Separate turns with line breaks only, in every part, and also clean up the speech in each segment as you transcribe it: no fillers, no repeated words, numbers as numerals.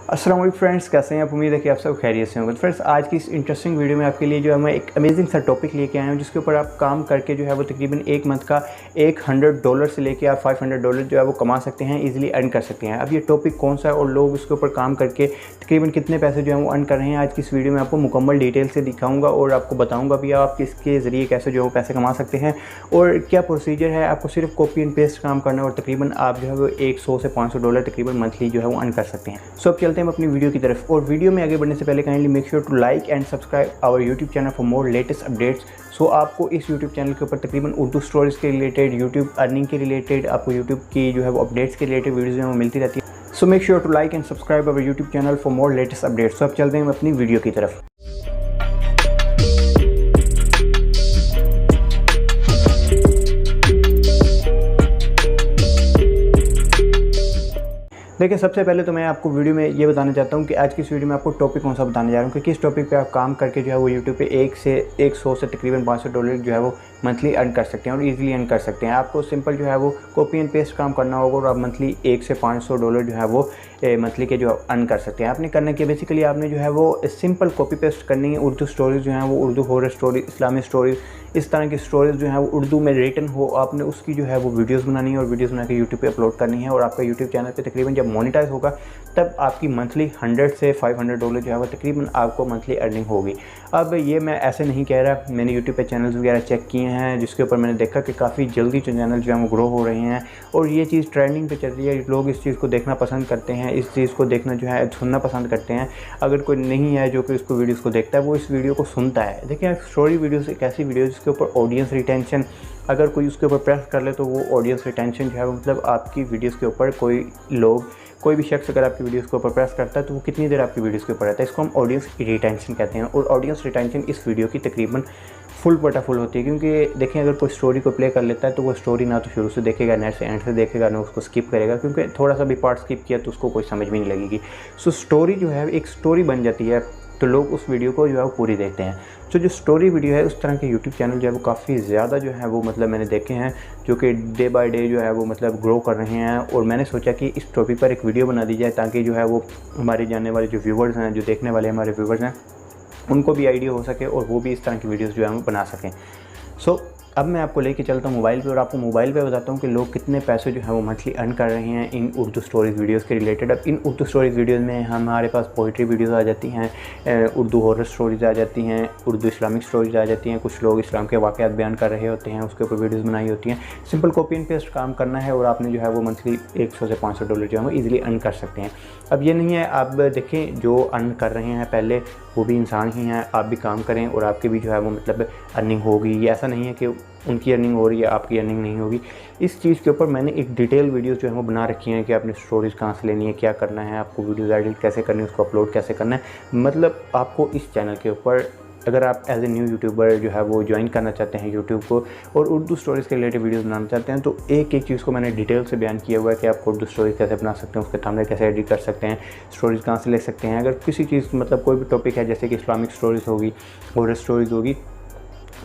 अस्सलाम वालेकुम फ्रेंड्स, कैसे हैं आप? उम्मीद है कि आप सब खैरियत से होंगे। फ्रेंड्स, आज की इस इंटरेस्टिंग वीडियो में आपके लिए जो है मैं एक अमेजिंग सा टॉपिक लेके आया हूं, जिसके ऊपर आप काम करके जो है वो तकरीबन एक मंथ का $100 से लेके आप $500 जो है वो कमा सकते हैं, इजीली अर्न कर सकते हैं। अब ये टॉपिक कौन सा है और लोग उसके ऊपर काम करके तकरीबन कितने पैसे जो है वो अर्न कर रहे हैं, आज की इस वीडियो में आपको मुकम्मल डिटेल से दिखाऊँगा और आपको बताऊँगा भी आप इसके ज़रिए कैसे जो है वो पैसे कमा सकते हैं और क्या प्रोसीजर है। आपको सिर्फ कॉपी एंड पेस्ट काम करना है और तकरीबन आप जो है वो $100 से $500 तकरीबन मंथली जो है वो अर्न कर सकते हैं। सो अब चलते हैं अपनी वीडियो की तरफ। और वीडियो में आगे बढ़ने से पहले kindly make sure to like and subscribe our YouTube channel for more latest updates. So आपको इस यूट्यूब चैनल के ऊपर तकरीबन उर्दू स्टोरीज़ के रिलेटेड, यूट्यूब अर्निंग के रिलेटेड, आपको यूट्यूब की जो है वो अपडेट्स के रिलेटेड वीडियोज़ जो है वो मिलती रहती है। So make sure to like and subscribe our YouTube channel for more latest updates. So अब चलते हैं अपनी वीडियो की तरफ। देखिए, सबसे पहले तो मैं आपको वीडियो में ये बताना चाहता हूँ कि आज की इस वीडियो में आपको टॉपिक कौन सा बताने जा रहा हूँ कि किस टॉपिक पे आप काम करके जो है वो यूट्यूब पे 100 से तकरीबन $500 जो है वो मंथली अर्न कर सकते हैं और इजीली अर्न कर सकते हैं। आपको सिंपल जो है वो कॉपी एंड पेस्ट काम करना होगा और आप मंथली $1 से $500 जो है वो मंथली के जो अर्न कर सकते हैं। आपने करना कि बेसिकली आपने जो है वो सिंपल कॉपी पेस्ट करनी है। उर्दू स्टोरीज़ जो हैं वो Urdu horror story, Islamic stories, इस तरह की स्टोरीज़ जो है वो उर्दू में रिटन हो, आपने उसकी जो है वो वीडियोज़ बनानी है और वीडियोज़ बना के यूट्यूब पे अपलोड करनी है। और आपका यूट्यूब चैनल पे तकरीबन जब मोनेटाइज होगा तब आपकी मंथली $100 से $500 जो है वो तकरीबन आपको मंथली अर्निंग होगी। अब ये मैं ऐसे नहीं कह रहा, मैंने यूट्यूब पे चैनल्स वगैरह चेक किए हैं जिसके ऊपर मैंने देखा कि काफ़ी जल्दी जो चैनल जो है वो ग्रो हो रहे हैं और ये चीज़ ट्रेंडिंग पे चल रही है। लोग इस चीज़ को देखना पसंद करते हैं, इस चीज़ को देखना जो है सुनना पसंद करते हैं। अगर कोई नहीं है जो कि इसको वीडियोज़ को देखता है, वो इस वीडियो को सुनता है। देखिए, स्टोरी वीडियोज़ एक ऐसी वीडियो जिसके ऊपर ऑडियंस रिटेंशन, अगर कोई उसके ऊपर प्रेस कर ले तो वो ऑडियंस रिटेंशन जो है वो मतलब आपकी वीडियोज़ के ऊपर कोई भी शख्स अगर आपकी वीडियोज़ के ऊपर प्रेस करता है तो वो कितनी देर आपकी वीडियोज़ के ऊपर रहता है, इसको हम ऑडियंस रिटेंशन कहते हैं। और ऑडियंस रिटेंशन इस वीडियो की तकरीबन फुल फुल होती है, क्योंकि देखें अगर कोई स्टोरी को प्ले कर लेता है तो वो स्टोरी ना तो शुरू से देखेगा, नेट से एंड से देखेगा, ना उसको स्किप करेगा, क्योंकि थोड़ा सा भी पार्ट स्किप किया तो उसको कोई समझ भी नहीं लगेगी। सो स्टोरी जो है एक स्टोरी बन जाती है तो लोग उस वीडियो को जो है वो पूरी देखते हैं। तो जो स्टोरी वीडियो है उस तरह के यूट्यूब चैनल जो है वो काफ़ी ज़्यादा जो है वो मतलब मैंने देखे हैं, जो कि डे बाय डे जो है वो मतलब ग्रो कर रहे हैं। और मैंने सोचा कि इस टॉपिक पर एक वीडियो बना दी जाए ताकि जो है वो हमारे जानने वाले जो व्यूवर्स हैं, जो देखने वाले हमारे व्यूवर्स हैं, उनको भी आइडिया हो सके और वो भी इस तरह की वीडियोज़ जो है वो बना सकें। सो अब मैं आपको लेके चलता हूँ मोबाइल पे और आपको मोबाइल पे बताता हूँ कि लोग कितने पैसे जो है वो मंथली अर्न कर रहे हैं इन उर्दू स्टोरीज़ वीडियोज़ के रिलेटेड। अब इन उर्दू स्टोरीज़ वीडियोज़ में हमारे पास पोइट्री वीडियोज़ आ जाती हैं, उर्दू हॉरर स्टोरीज़ आ जाती हैं, उर्दू इस्लामिक स्टोरीज़ आ जाती हैं। कुछ लोग इस्लाम के वाक़यात बयान कर रहे होते हैं, उसके ऊपर वीडियोज़ बनाई होती हैं। सिंपल कॉपी एंड पेस्ट काम करना है और आपने जो है वो मंथली $100 से $500 जो है वो ईज़िली अर्न कर सकते हैं। अब ये नहीं है, आप देखें जो अर्न कर रहे हैं पहले वो भी इंसान ही हैं, आप भी काम करें और आपकी भी जो है वो मतलब अर्निंग होगी। ये ऐसा नहीं है कि उनकी अर्निंग हो रही है आपकी अर्निंग नहीं होगी। इस चीज़ के ऊपर मैंने एक डिटेल वीडियो जो है वो बना रखी है कि आपने स्टोरीज़ कहाँ से लेनी है, क्या करना है, आपको वीडियोज़ एडिट कैसे करनी है, उसको अपलोड कैसे करना है। मतलब आपको इस चैनल के ऊपर अगर आप एज ए न्यू यूट्यूबर जो है वो ज्वाइन करना चाहते हैं यूट्यूब को और उर्दू स्टोरीज़ के रिलेटेड वीडियोस बनाना चाहते हैं, तो एक चीज़ को मैंने डिटेल से बयान किया हुआ है कि आप उर्दू स्टोरीज़ कैसे बना सकते हैं, उसके थंबनेल कैसे एडिट कर सकते हैं, स्टोरीज़ कहाँ से ले सकते हैं। अगर किसी चीज़ मतलब कोई भी टॉपिक है जैसे कि इस्लामिक स्टोरीज़ होगी, हॉरर स्टोरीज़ होगी,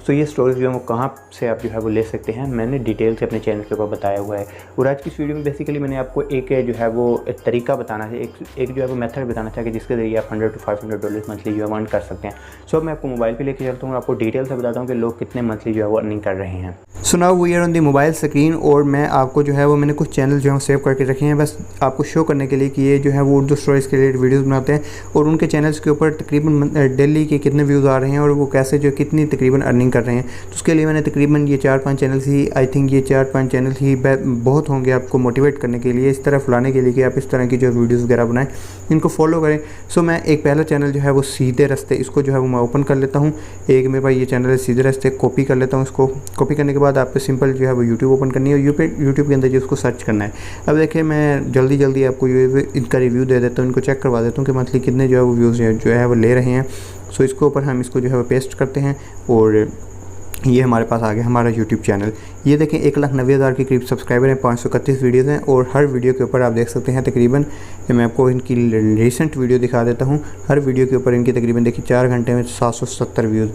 तो ये स्टोरीज़ जो है वो कहाँ से आप जो है वो ले सकते हैं, मैंने डिटेल से अपने चैनल के ऊपर बताया हुआ है। और आज की इस वीडियो में बेसिकली मैंने आपको एक जो है वो एक तरीका बताना है, एक जो है वो मेथड बताना था कि जिसके ज़रिए आप $100 to $500 मंथली जो है अर्न कर सकते हैं। सो अब मैं आपको मोबाइल पे लेके चलता हूँ और आपको डिटेल से बताता हूँ कि लोग कितने मंथली जो है वो अर्निंग कर रहे हैं। So now we are on the mobile screen और मैं आपको जो है वो मैंने कुछ चैनल जो है सेव करके रखे हैं बस आपको शो करने के लिए कि ये जो है वो उर्दू स्टोरीज़ के रिलेटेड वीडियोज़ बनाते हैं और उनके चैनल्स के ऊपर तकरीबन डेली के कितने व्यूज़ आ रहे हैं और वो कैसे जो कितनी तकरीबन अर्निंग कर रहे हैं। तो उसके लिए मैंने तकरीबन ये 4-5 चैनल्स ही, आई थिंक ये 4-5 चैनल ही बहुत होंगे आपको मोटिवेट करने के लिए, इस तरफ लाने के लिए कि आप इस तरह की जो वीडियोज़ वगैरह बनाएं, इनको फॉलो करें। सो मैं एक पहला चैनल जो है वो सीधे रास्ते, इसको जो है वो मैं ओपन कर लेता हूँ। एक मेरे पास ये चैनल है सीधे रास्ते, कॉपी कर लेता हूँ। इसको कॉपी करने के बाद आपको सिंपल जो है वो यूट्यूब ओपन करनी है और यूट्यूब के अंदर जो उसको सर्च करना है। अब देखिए मैं जल्दी आपको इनका रिव्यू दे देता हूँ, इनको चेक करवा देता हूँ कि मंथली कितने जो है वो व्यूज़ जो है वो ले रहे हैं। सो इसको ऊपर हम इसको जो है वो पेस्ट करते हैं और ये हमारे पास आ गया हमारा यूट्यूब चैनल। ये देखें 1,90,000 के करीब सब्सक्राइबर हैं, 531 वीडियोज़ हैं और हर वीडियो के ऊपर आप देख सकते हैं तकरीबन, मैं आपको इनकी रिसेंट वीडियो दिखा देता हूँ। हर वीडियो के ऊपर इनकी तकरीबन देखिए 4 घंटे में 770 व्यूज़।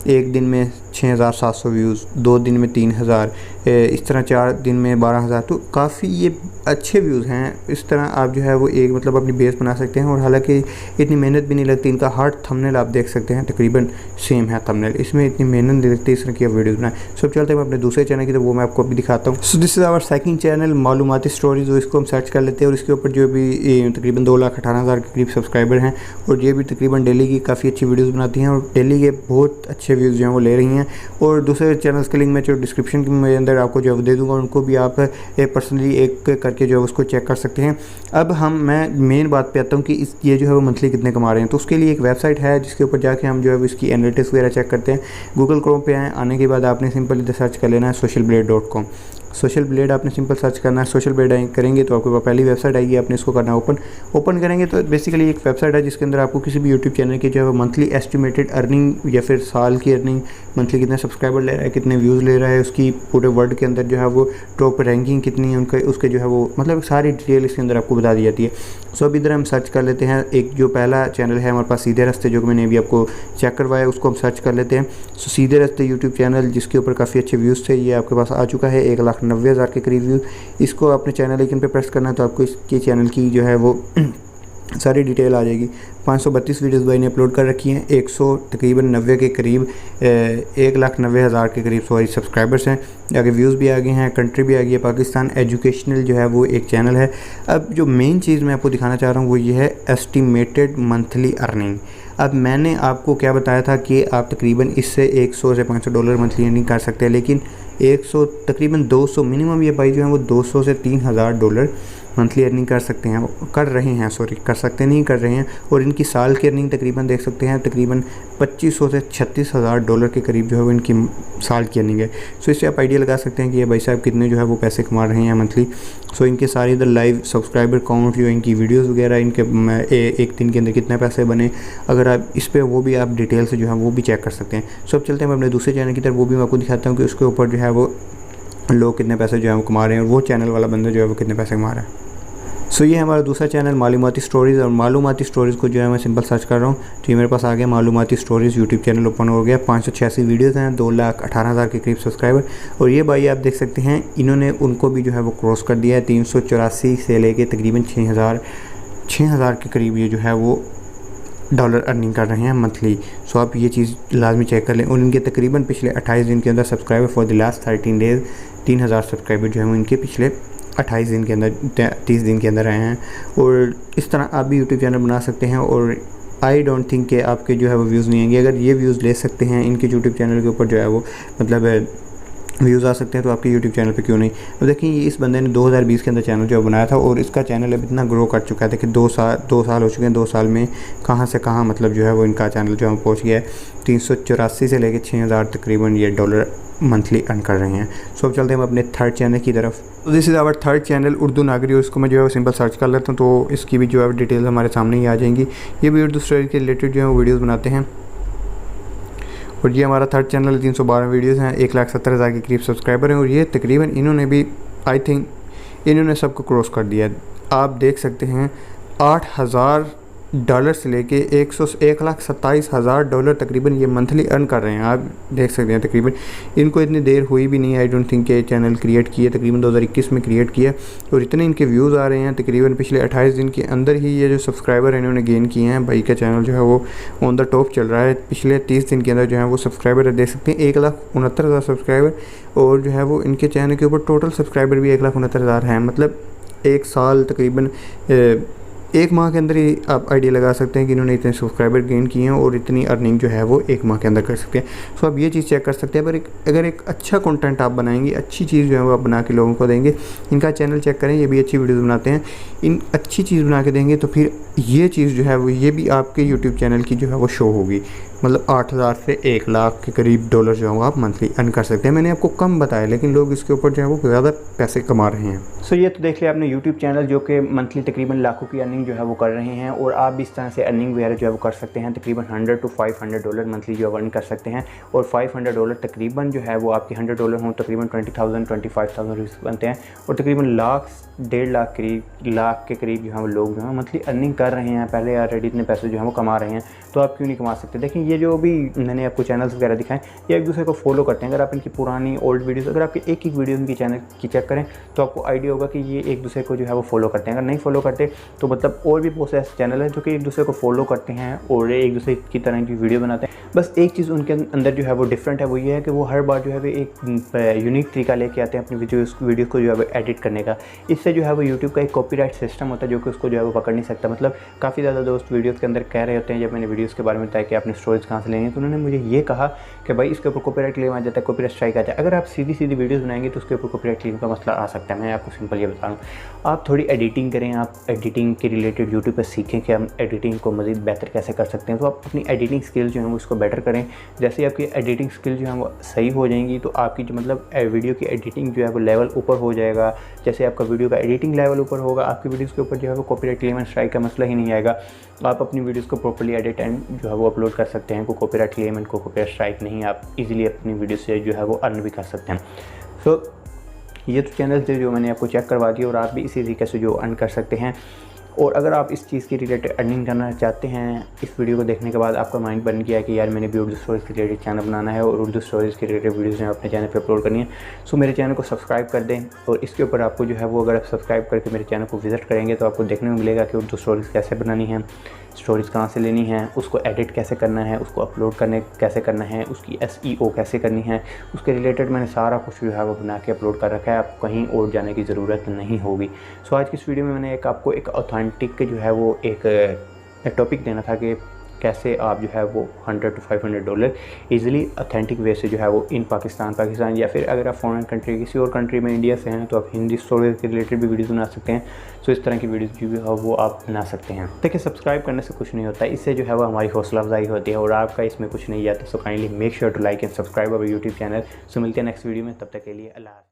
एक दिन में 6700 व्यूज़, 2 दिन में 3000, इस तरह 4 दिन में 12000, तो काफ़ी ये अच्छे व्यूज़ हैं। इस तरह आप जो है वो एक मतलब अपनी बेस बना सकते हैं और हालांकि इतनी मेहनत भी नहीं लगती। इनका हर थंबनेल आप देख सकते हैं तकरीबन सेम है थंबनेल, इसमें इतनी मेहनत नहीं लगती इस तरह की वीडियोज़ बनाए। सब चलते हैं अपने दूसरे चैनल की, तो वो मैं आपको अभी दिखाता हूँ। So this is our second channel मालूमाती स्टोरीज, जो इसको हम सर्च कर लेते हैं और इसके ऊपर जो भी तकरीबन 2,18,000 के करीब सब्सक्राइबर हैं और ये भी तकरीबन डेली की काफ़ी अच्छी वीडियोज़ बनाती हैं और डेली के बहुत अच्छे व्यूज़ जो हैं वो ले रही हैं। और दूसरे चैनल्स के लिंक मैं जो डिस्क्रिप्शन के अंदर आपको जो दे दूँगा, उनको भी आप पर्सनली एक करके जो है उसको चेक कर सकते हैं। अब मैं मेन बात पे आता हूँ कि ये जो है वो मंथली कितने कमा रहे हैं। तो उसके लिए एक वेबसाइट है जिसके ऊपर जाके हम जो है इसकी एनालिटिक्स वगैरह चेक करते हैं। गूगल क्रोम पे आने के बाद आपने सिंपल सर्च कर लेना है socialblade.com। सोशल ब्लेड आपने सिंपल सर्च करना है। सोशल ब्लेड करेंगे तो आपके पास पहली वेबसाइट आएगी, आपने इसको करना है ओपन करेंगे तो बेसिकली एक वेबसाइट है जिसके अंदर आपको किसी भी यूट्यूब चैनल की जो है मंथली एस्टिमेटेड अर्निंग या फिर साल की अर्निंग, मंथली कितने सब्सक्राइबर ले रहा है, कितने व्यूज़ ले रहा है, उसकी पूरे वर्ल्ड के अंदर जो है वो टॉप रैंकिंग कितनी है उनके, उसके जो है वो मतलब सारी डिटेल इसके अंदर आपको बता दी जाती है। सो अब इधर हम सर्च कर लेते हैं। एक जो पहला चैनल है हमारे पास सीधे रास्ते, जो मैंने अभी आपको चेक करवाया, उसको हम सर्च कर लेते हैं। सो सीधे रास्ते यूट्यूब चैनल जिसके ऊपर काफ़ी अच्छे व्यूज़ थे, ये आपके पास आ चुका है 1,90,000 के करीब व्यूज़। इसको अपने चैनल आइकन पे प्रेस करना है तो आपको इसके चैनल की जो है वो सारी डिटेल आ जाएगी। 532 वीडियोस भाई ने अपलोड कर रखी हैं। 100 तकरीबन 90 के करीब 1,90,000 के करीब सब्सक्राइबर्स हैं। आगे व्यूज़ भी आ गए हैं, कंट्री भी आ गई है पाकिस्तान। एजुकेशनल जो है वो एक चैनल है। अब जो मेन चीज़ मैं आपको दिखाना चाह रहा हूँ वो ये है एस्टिमेटेड मंथली अर्निंग। अब मैंने आपको क्या बताया था कि आप तकरीबन इससे 100 से $500 मंथली अर्निंग कर सकते हैं, लेकिन 100 तकरीबन 200 मिनिमम ये भाई जो है वो 200 से $3,000 मंथली अर्निंग कर सकते हैं, कर रहे हैं, सॉरी कर सकते नहीं कर रहे हैं। और इनकी साल की अर्निंग तकरीबन देख सकते हैं तकरीबन 2500 से $36,000 के करीब जो है वो इनकी साल की अर्निंग है। सो इससे आप आइडिया लगा सकते हैं कि ये भाई साहब कितने जो है वो पैसे कमा रहे हैं मंथली। सो इनके सारे इधर लाइव सब्सक्राइबर काउंट, जो इनकी वीडियोज़ वगैरह, इनके एक दिन के अंदर कितने पैसे बने, अगर आप इस पर वो भी आप डिटेल से जो है वो भी चेक कर सकते हैं। सो अब चलते हैं अपने दूसरे चैनल की तरफ, वो भी मैं आपको दिखाता हूँ कि उसके ऊपर जो है वो लोग कितने पैसे जो है वो कमा रहे हैं और वो चैनल वाला बंदा जो है वो कितने पैसे कमा रहा है। सो ये हमारा दूसरा चैनल मालूमाती स्टोरीज़, और मालूमाती स्टोरीज़ को जो है मैं सिंपल सर्च कर रहा हूँ तो ये मेरे पास आ गया मालूमाती स्टोरीज़ यूट्यूब चैनल ओपन हो गया। 586 वीडियोज़ हैं, 2,18,000 के करीब सब्सक्राइबर। और ये भाई आप देख सकते हैं इन्होंने उनको भी जो है वो क्रॉस कर दिया है। 384 से लेके तकरीबन 6,000 के करीब ये जो है वो डॉलर अर्निंग कर रहे हैं मंथली। सो आप ये चीज़ लाजमी चेक कर लें। और इनके तकरीबन पिछले 28 दिन के अंदर subscriber for the last 13 days 3,000 subscriber जो है वो इनके पिछले 28 दिन के अंदर 30 दिन के अंदर आए हैं। और इस तरह आप भी यूट्यूब चैनल बना सकते हैं और आई डोंट थिंक कि आपके जो है वो व्यूज़ नहीं आएंगे। अगर ये व्यूज़ ले सकते हैं इनके यूट्यूब चैनल के ऊपर जो है वो मतलब व्यूज़ आ सकते हैं, तो आपके यूट्यूब चैनल पे क्यों नहीं। अब देखिए इस बंदे ने 2020 के अंदर चैनल जो बनाया था और इसका चैनल अब इतना ग्रो कर चुका है। देखिए 2 साल हो चुके हैं। 2 साल में कहाँ से कहाँ मतलब जो है वो इनका चैनल जो है पहुँच गया है। 384 से लेकर 6,000 तकरीबन ये डॉलर मंथली अर्न कर रहे हैं। सो अब चलते हैं हम अपने थर्ड चैनल की तरफ। तो this is our third channel Urdu Nagri, और इसको मैं जो है सिंपल सर्च कर लेता हूँ तो इसकी भी जो है डिटेल हमारे सामने ही आ जाएंगी। ये भी उर्दू स्टोरी के रिलेटेड जो है वीडियोज़ बनाते हैं। और ये हमारा थर्ड चैनल 312 वीडियोज़ हैं, 1,70,000 के करीब सब्सक्राइबर हैं। और ये तकरीबन इन्होंने भी आई थिंक इन्होंने सबको क्रॉस कर दिया है। आप देख सकते हैं $8,000 से लेके 1,27,000 तकरीबन ये मंथली अर्न कर रहे हैं। आप देख सकते हैं तकरीबन इनको इतनी देर हुई भी नहीं, आई डोंट थिंक ये चैनल क्रिएट किए, तकरीबन 2021 में क्रिएट किया। और इतने इनके व्यूज़ आ रहे हैं तकरीबन पिछले 28 दिन के अंदर ही ये जो सब्सक्राइबर हैं इन्होंने गेन किए हैं। भाई का चैनल जो है वो ऑन द टॉप चल रहा है। पिछले 30 दिन के अंदर जो है वो सब्सक्राइबर देख सकते हैं 1,69,000 सब्सक्राइबर। और जो है वो इनके चैनल के ऊपर टोटल सब्सक्राइबर भी 1,69,000 हैं। मतलब एक साल तकरीबन 1 माह के अंदर ही आप आइडिया लगा सकते हैं कि इन्होंने इतने सब्सक्राइबर गेन किए हैं और इतनी अर्निंग जो है वो 1 माह के अंदर कर सकते हैं। सो आप ये चीज़ चेक कर सकते हैं। पर अगर एक अच्छा कंटेंट आप बनाएंगे, अच्छी चीज़ जो है वो आप बना के लोगों को देंगे। इनका चैनल चेक करें, ये भी अच्छी वीडियोज़ बनाते हैं। इन अच्छी चीज़ बना के देंगे तो फिर ये चीज़ जो है वो ये भी आपके यूट्यूब चैनल की जो है वो शो होगी। मतलब 8,000 से 1,00,000 के करीब डॉलर जो है आप मंथली अर्न कर सकते हैं। मैंने आपको कम बताया लेकिन लोग इसके ऊपर जो है वो ज़्यादा पैसे कमा रहे हैं। सो ये तो देख लिया आपने यूट्यूब चैनल जो कि मंथली तकरीबन लाखों की अर्निंग जो है वो कर रहे हैं। और आप भी इस तरह से अर्निंग वगैरह जो है वो कर सकते हैं। तकरीबन $100 to $500 मंथली जो अर्न कर सकते हैं। और $500 तकरीबन जो है वो आपके $100 हों तकरीबन 20,000 25,000 रुपीज़ बनते हैं। और तकरीबन लाख 1.5 लाख के करीब जो है वो लोग जो है मंथली अर्निंग कर रहे हैं। पहले ऑलरेडी इतने पैसे जो है वो कमा रहे हैं, तो आप क्यों नहीं कमा सकते। देखिए ये जो भी मैंने आपको चैनल्स वगैरह दिखाएं, ये एक दूसरे को फॉलो करते हैं। अगर आप इनकी पुरानी ओल्ड वीडियोस, अगर आपकी एक वीडियो इनकी चैनल की चेक करें तो आपको आइडिया होगा कि ये एक दूसरे को जो है वो फॉलो करते हैं। अगर नहीं फॉलो करते तो मतलब और भी बहुत से ऐसे चैनल हैं जो कि एक दूसरे को फॉलो करते हैं और एक दूसरे की तरह की वीडियो बनाते हैं। बस एक चीज़ उनके अंदर जो है वो डिफरेंट है, वो ये है कि वो हर बार जो है वो एक यूनिक तरीका लेके आते हैं अपनी वीडियो को जो है वो एडिट करने का। इससे जो है वो यूट्यूब का एक कॉपीराइट सिस्टम होता है जो कि उसको जो है वो पकड़ नहीं सकता। मतलब काफ़ी ज़्यादा दोस्त वीडियोज़ के अंदर कह रहे होते हैं, जब मैंने वीडियोज़ के बारे में बताया कि आपने स्टोरेज कहाँ से लेनी है, तो उन्होंने मुझे ये कहा कि भाई इसके ऊपर कॉपीराइट क्लेम आ जाता है, कॉपीराइट स्ट्राइक आ जाता है। अगर आप सीधी वीडियोज़ बनाएंगे तो उसके ऊपर कॉपीराइट क्लेम का मसला आ सकता है। मैं आपको सिंपल ये बता रहा हूँ, आप थोड़ी एडिटिंग करें, आप एडिटिंग के रिलेटेड यूट्यूब पर सीखें कि हम एडिटिंग को मज़ीद बेहतर कैसे कर सकते हैं। तो आप अपनी एडिटिंग स्किल जो है वो उसको बेटर करें। जैसे ही आपकी एडिटिंग स्किल जो है वो सही हो जाएंगी तो आपकी जो मतलब वीडियो की एडिटिंग जो है वो लेवल ऊपर हो जाएगा। जैसे आपका वीडियो का एडिटिंग लेवल ऊपर होगा, आपकी वीडियोज़ के ऊपर जो है वो कॉपीराइट क्लेम एंड स्ट्राइक का मसला ही नहीं आएगा। आप अपनी वीडियोज़ को प्रॉपर्ली एडिट एंड जो है वो अपलोड कर सकते हैं। कोई कॉपीराइट क्लेम एंड कोई कॉपीराइट स्ट्राइक नहीं, आप इजीली अपनी वीडियो से जो है वो अर्न भी कर सकते हैं। सो ये तो चैनल थे जो मैंने आपको चेक करवा दिया और आप भी इसी तरीके से जो अर्न कर सकते हैं। और अगर आप इस चीज़ के रिलेटेड अर्निंग करना चाहते हैं, इस वीडियो को देखने के बाद आपका माइंड बन गया कि यार मैंने भी उर्दू स्टोरीज़ के रिलेटेड चैनल बनाना है और उर्दू स्टोरीज़ के रिलेटेड वीडियोज़ अपने चैनल पे अपलोड करनी है, सो मेरे चैनल को सब्सक्राइब कर दें। और इसके ऊपर आपको जो है वो अगर आप सब्सक्राइब करके मेरे चैनल को विज़िट करेंगे तो आपको देखने को मिलेगा कि उर्दू स्टोरीज़ कैसे बनानी है, स्टोरीज़ कहाँ से लेनी है, उसको एडिट कैसे करना है, उसको अपलोड करने कैसे करना है, उसकी SEO कैसे करनी है, उसके रिलेटेड मैंने सारा कुछ जो है वो बना के अपलोड कर रखा है। आपको कहीं और जाने की ज़रूरत नहीं होगी। सो आज की इस वीडियो में मैंने आपको एक ऑथेंटिक जो है वो एक टॉपिक देना था कि कैसे आप जो है वो $100 to $500 ईज़िली ऑथेंटिक वे से जो है वो इन पाकिस्तान या फिर अगर आप फॉरेन कंट्री किसी और कंट्री में इंडिया से हैं तो आप हिंदी स्टोरीज के रिलेटेड भी वीडियोज़ बना सकते हैं। सो इस तरह की वीडियोज़ जो है वो आप बना सकते हैं। देखिए सब्सक्राइब करने से कुछ नहीं होता, इससे जो है वो हमारी हौसला अफजाई होती है और आपका इसमें कुछ नहीं जाता। So kindly make sure to like and subscribe our YouTube channel. So मिलते हैं नेक्स्ट वीडियो में, तब तक के लिए अल्लाह हाफ़िज़।